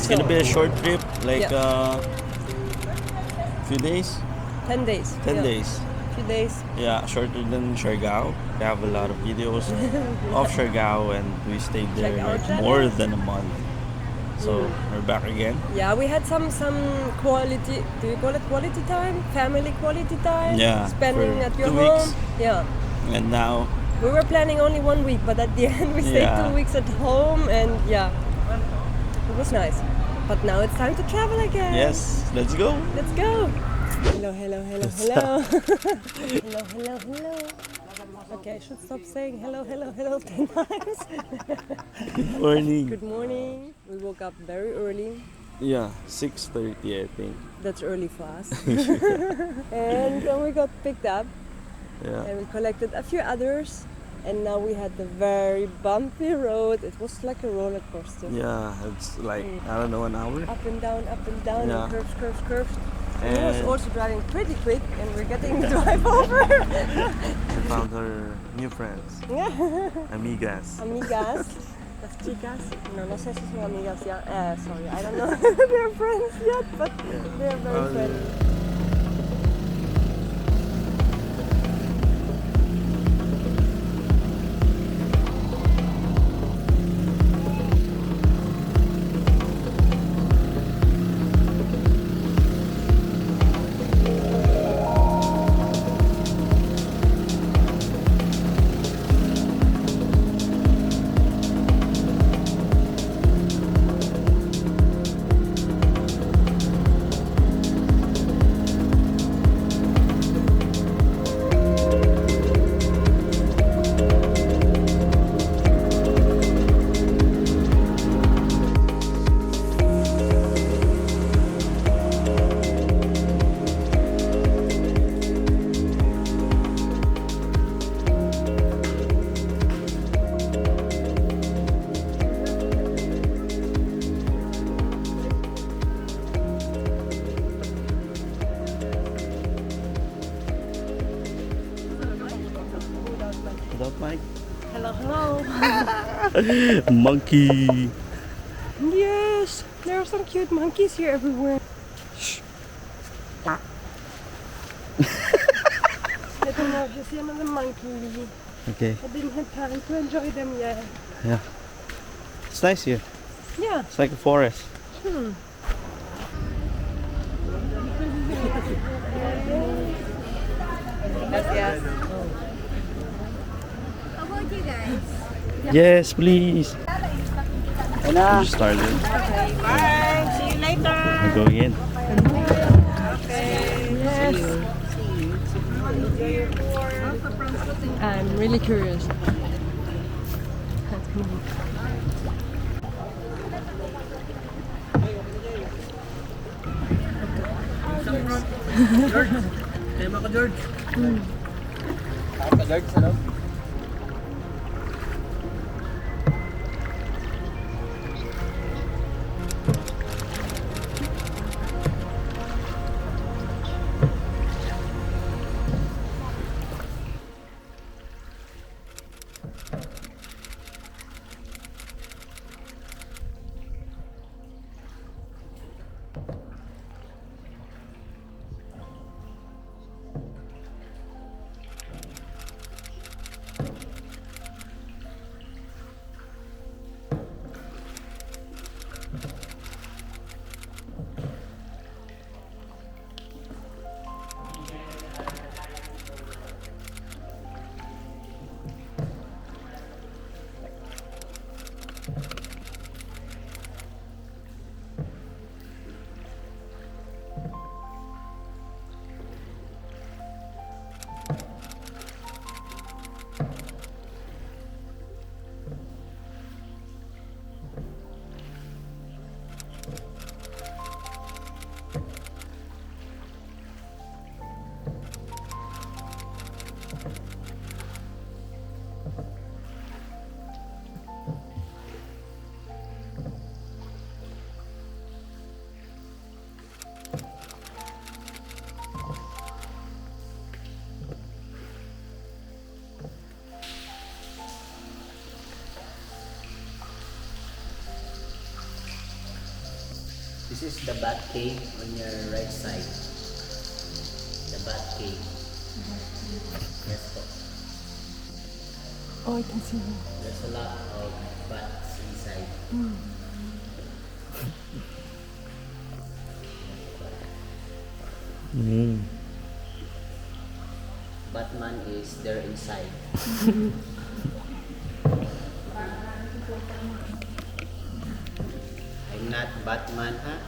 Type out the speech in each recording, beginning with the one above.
It's gonna be a short trip, like few days. 10 days. 10 yeah. days. Few days. Yeah, shorter than Siargao. We have a lot of videos of Siargao, and we stayed there Check out like that. more than a month. So we're back again. Yeah, we had some quality. Do you call it quality time? Family quality time. Yeah, Spending for at your 2 home. weeks. Yeah. And now, We were planning only 1 week, but at the end we stayed Yeah. 2 weeks at home, and yeah, it was nice. But now it's time to travel again. yes, let's go. Let's go. Hello, hello, hello, hello. Hello, hello, hello. Okay, I should stop saying hello, hello, hello 10 times. Good morning. Good morning. We woke up very early. Yeah, 6:30 I think. That's early for us. And then we got picked up Yeah. and we collected a few others. And now we had the very bumpy road. It was like a roller coaster. Yeah, it's like, I don't know, an hour. Up and down, Yeah. and curves, curves, curves. And he was And also driving pretty quick, and we're getting the drive over. we found our new friends, amigas. Amigas. Las chicas. No, no sé si son amigas ya. Sorry, I don't know they're friends yet, but they're very friendly. Without mic. Hello, hello. Monkey. Yes, there are some cute monkeys here everywhere. Shh. I don't know if you see another monkey. Okay. I didn't have time to enjoy them yet. Yeah. It's nice here. Yeah. It's like a forest. Yes. How about you guys? Yes, please. Wala. You started. Bye. See you later. I'm going in. Yes. I'm really curious. Tema ko, George. Ako ka, George, ano? This is the bat cave on your right side. The bat cave. Yes po. Oh, I can see them. There's a lot of bats inside. Batman is there inside. I'm not Batman, huh?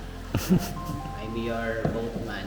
I'm your boatman.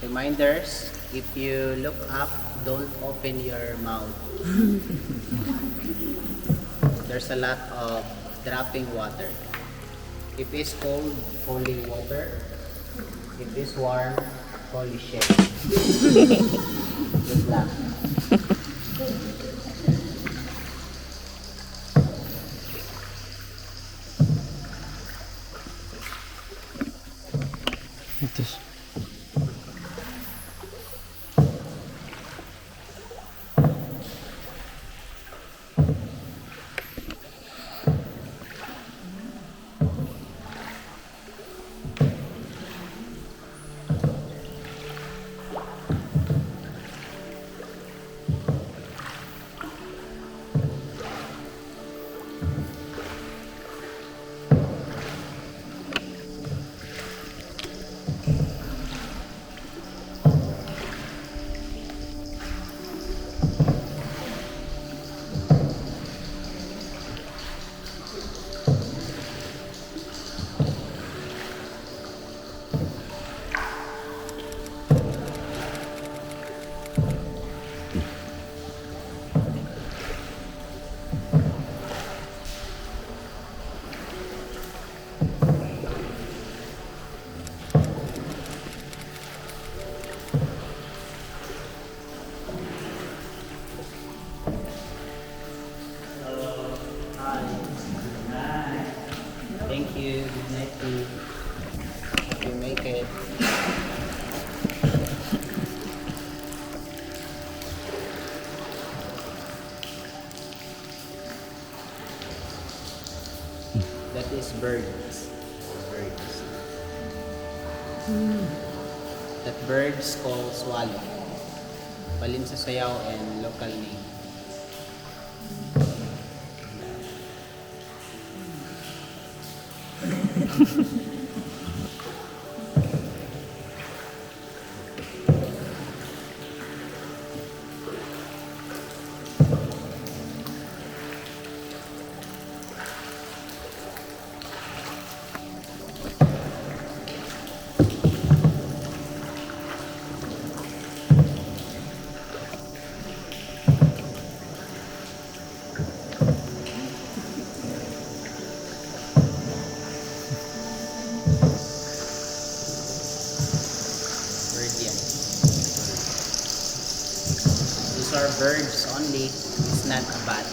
Reminders, if you look up, don't open your mouth. There's a lot of dropping water. If it's cold, holy water. If it's warm, holy shit. Good luck. Ito. Thank you. Good night to you. You make it. That is birds. Birds. That bird's called swallow. Palin sa sayaw and local name. These are birds only. It's not a bat.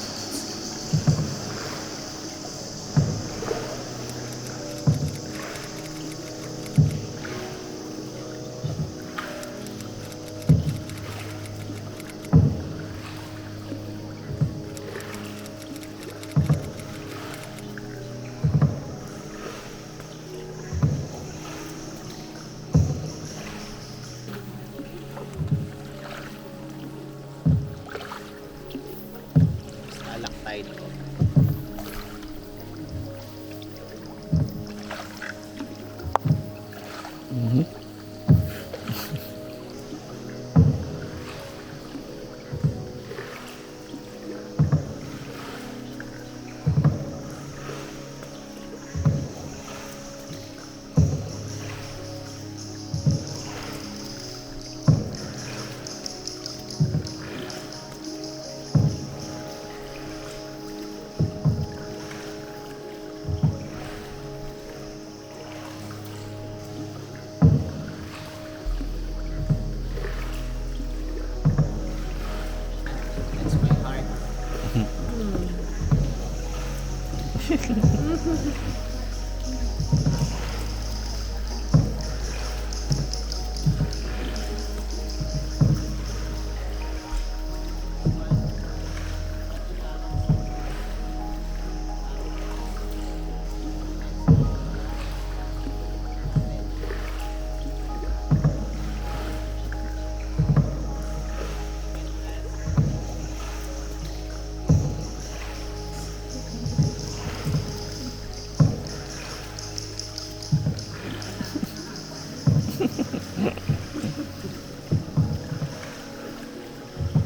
side po. That's my heart.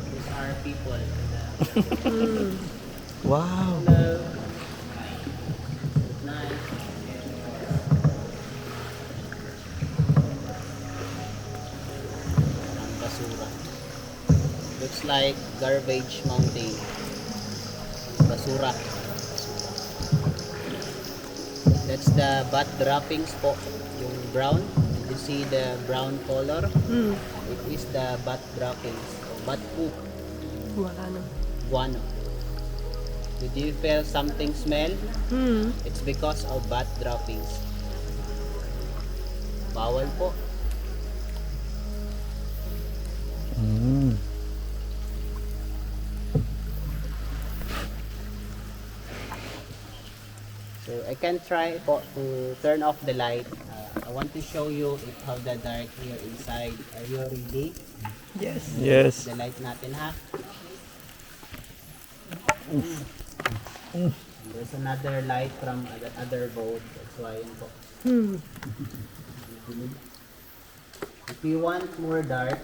These are people. Wow. Hello. Good night. Ang basura. Looks like garbage mountain. Basura. That's the bat droppings po. Yung brown. Did you see the brown color? It is the bat droppings. O bat poop. Wala na. Guano. Did you feel something smell? It's because of bat droppings. Bawal po. So I can try po to turn off the light. I want to show you how the dark here inside. Are you ready? Yes. Yes. The light natin ha. There's another light from other boat. That's why yun po. If you want more dark,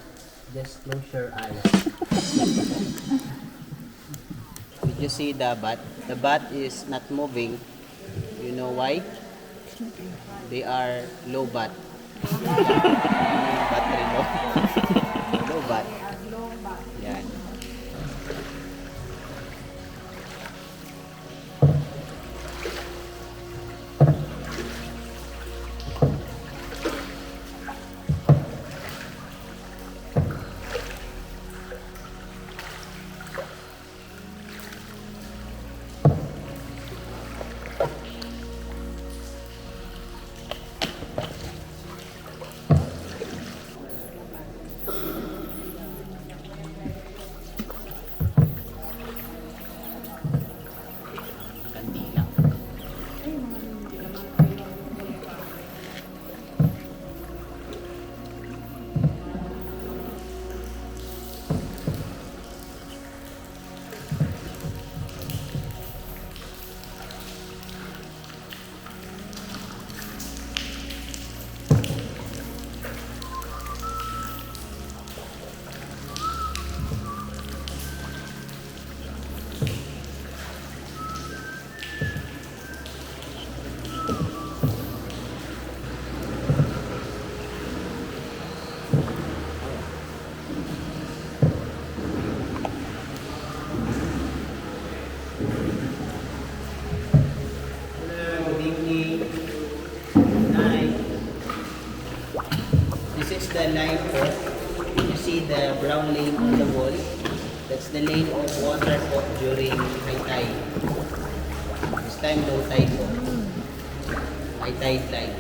just close your eyes. Did you see the bat? The bat is not moving. You know why? They are low bat. Battery low. Low bat. Yan. Kandila. Good evening. Good night. This is the line po. You see the brown lane on the wall. That's the lane of water po during high tide. This time low tide po. High tide line.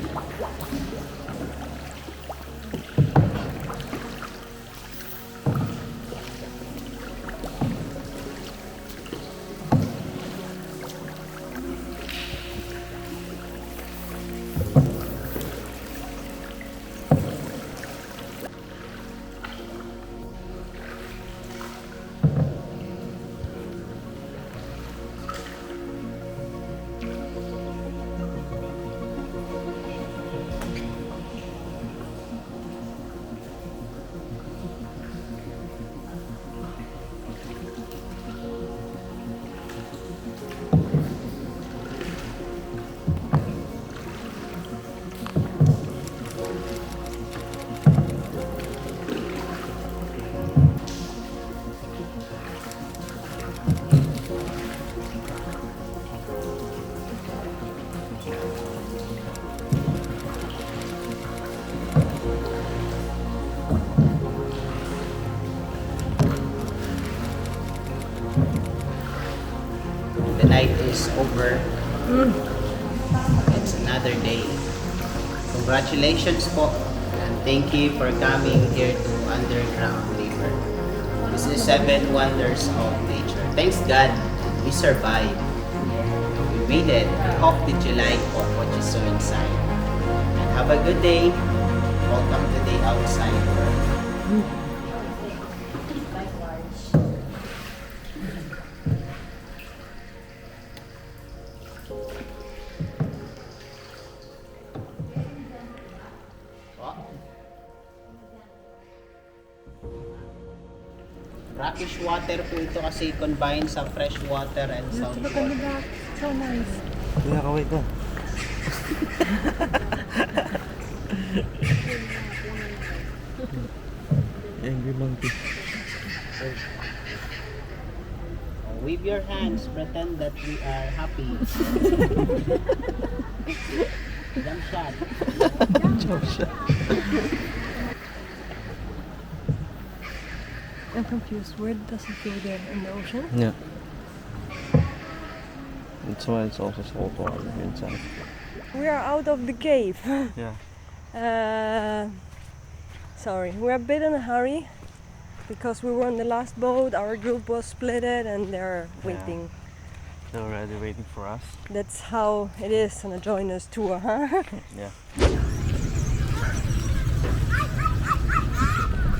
night is over. It's another day. Congratulations po. And thank you for coming here to Underground River. This is 7 Wonders of Nature. Thanks God, we survived. We made it. We hope that you like what you saw inside. And have a good day. Welcome to the outside world. Brackish water po ito kasi combined sa fresh water and salt Look at the water. back. So nice. Kuya, kawait na. Angry monkey. Wave your hands, pretend that we are happy. Jump shot. Jump shot. I'm confused. Where does it go there? In the ocean? Yeah. That's why it's also salt water inside. We are out of the cave. Yeah. Sorry, we're a bit in a hurry because we were on the last boat. Our group was splitted and they're waiting. They're already waiting for us. That's how it is on a joiners tour, huh? Yeah.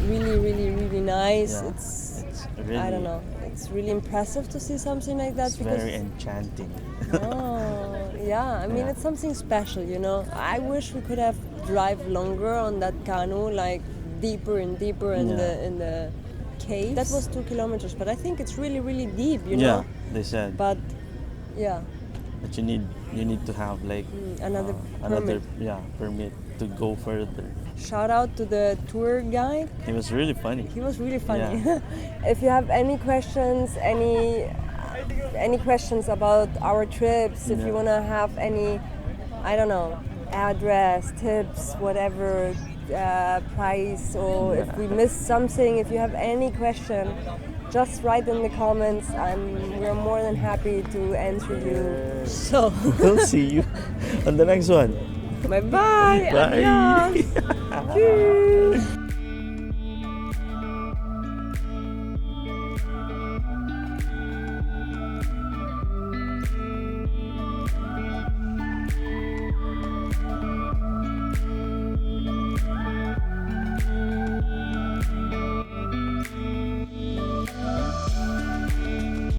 Really, really, really nice. Yeah. It's really, I don't know. It's really impressive to see something like that It's very enchanting. Oh, yeah. I mean, Yeah. it's something special, you know. I wish we could have drive longer on that canoe, like deeper and deeper in the cave. That was 2 kilometers, but I think it's really, really deep, you Yeah, know. they said. But yeah, But you need to have like another another permit. permit to go further. Shout out to the tour guide. It was really funny. He was really funny. Yeah. If you have any questions, any questions about our trips, if you Yeah. wanna have any, I don't know, address, tips, whatever, price, or if we missed something, if you have any question, just write in the comments. We're more than happy to answer you. So, We'll see you on the next one. bye bye. Bye. Adios. Tschüss.